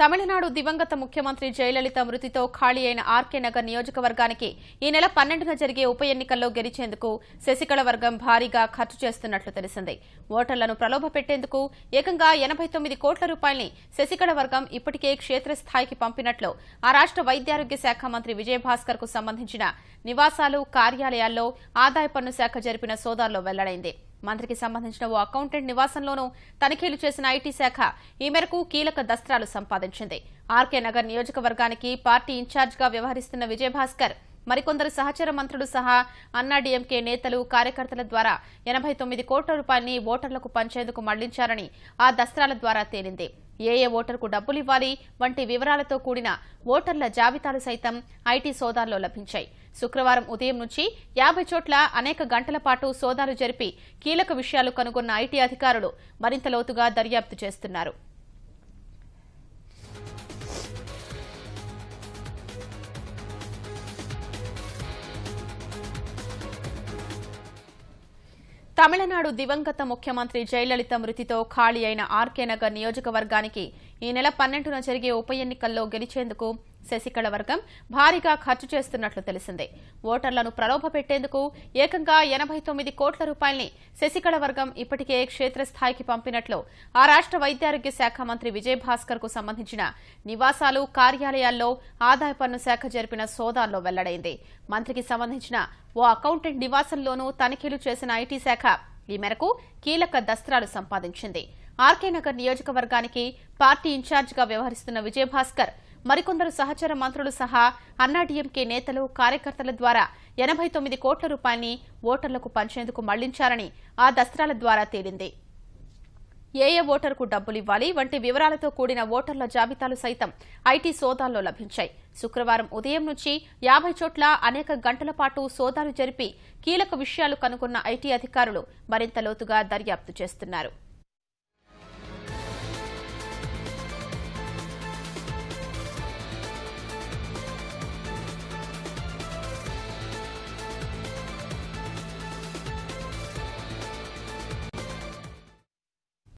తమిళనాడు దివంగత ముఖ్యమంత్రి జయలలిత మృతితో ఖాళీ అయిన ఆర్కే నగర్ నియోజకవర్గానికి ఈ నెల 12న జరిగే ఉప ఎన్నికల్లో గెలిచేందుకు శశికళ వర్గం భారీగా ఖర్చు చేస్తున్నట్లు తెలిసింది. ఓటర్లను ప్రలోభపెట్టేందుకు ఏకంగా 89 కోట్ల రూపాయల్ని శశికళ వర్గం ఇప్పటికే క్షేత్రస్థాయికి పంపినట్లు ఆ రాష్ట్ర వైద్యారోగ్య శాఖ మంత్రి విజయభాస్కర్ కు సంబంధించిన నివాసాలు, కార్యాలయాల్లో ఆదాయ పన్ను శాఖ జరిపిన సోదాల్లో వెల్లడైంది. మంత్రికి సంబంధించిన ఓ అకౌంటెంట్ నివాసంలోనూ తనిఖీలు చేసిన ఐటీ శాఖ ఈ మేరకు కీలక దస్త్రాలు సంపాదించింది. ఆర్కే నగర్ నియోజకవర్గానికి పార్టీ ఇన్ఛార్జిగా వ్యవహరిస్తున్న విజయభాస్కర్ మరికొందరు సహచర మంత్రులు సహా అన్నాడీఎంకే నేతలు, కార్యకర్తల ద్వారా 89 కోట్ల రూపాయల్ని ఓటర్లకు పంచేందుకు మళ్లించారని ఆ దస్త్రాల ద్వారా తేలింది. ఏ ఓటర్కు డబ్బులివ్వాలి వంటి వివరాలతో కూడిన ఓటర్ల జాబితాలు సైతం ఐటీ సోదాల్లో లభించాయి. శుక్రవారం ఉదయం నుంచి 50 చోట్ల అనేక గంటల పాటు సోదాలు జరిపి కీలక విషయాలు కనుగొన్న ఐటీ అధికారులు మరింత లోతుగా దర్యాప్తు చేస్తున్నారు. తమిళనాడు దివంగత ముఖ్యమంత్రి జయలలిత మృతితో ఖాళీ అయిన ఆర్కే నగర్ నియోజకవర్గానికి ఈ నెల 12న జరిగే ఉప ఎన్నికల్లో గెలిచేందుకు శశికళ వర్గం భారీగా ఖర్చు చేస్తున్నట్లు తెలిసింది. ఓటర్లను ప్రలోభపెట్టేందుకు ఏకంగా 89 కోట్ల రూపాయల్ని శశికళ వర్గం ఇప్పటికే క్షేత్రస్థాయికి పంపినట్లు ఆ రాష్ట్ర వైద్యారోగ్య శాఖ మంత్రి విజయభాస్కర్ కు సంబంధించిన నివాసాలు, కార్యాలయాల్లో ఆదాయ పన్ను శాఖ జరిపిన సోదాల్లో వెల్లడైంది. మంత్రికి సంబంధించిన ఓ అకౌంటెంట్ నివాసంలోనూ తనిఖీలు చేసిన ఐటీ శాఖ ఈ మేరకు కీలక దస్త్రాలు సంపాదించింది. ఆర్కే నగర్ నియోజకవర్గానికి పార్టీ ఇన్ఛార్జిగా వ్యవహరిస్తున్న విజయభాస్కర్ మరికొందరు సహచర మంత్రులు సహా అన్నాడీఎంకే నేతలు, కార్యకర్తల ద్వారా 89 కోట్ల రూపాయల్ని ఓటర్లకు పంచేందుకు మళ్లించారని ఆ దస్త్రాల ద్వారా తేలింది. ఏ ఓటర్కు డబ్బులివ్వాలి వంటి వివరాలతో కూడిన ఓటర్ల జాబితాలు సైతం ఐటీ సోదాల్లో లభించాయి. శుక్రవారం ఉదయం నుంచి 50 చోట్ల అనేక గంటల పాటు సోదాలు జరిపి కీలక విషయాలు కనుగొన్న ఐటీ అధికారులు మరింత లోతుగా దర్యాప్తు చేస్తున్నారు.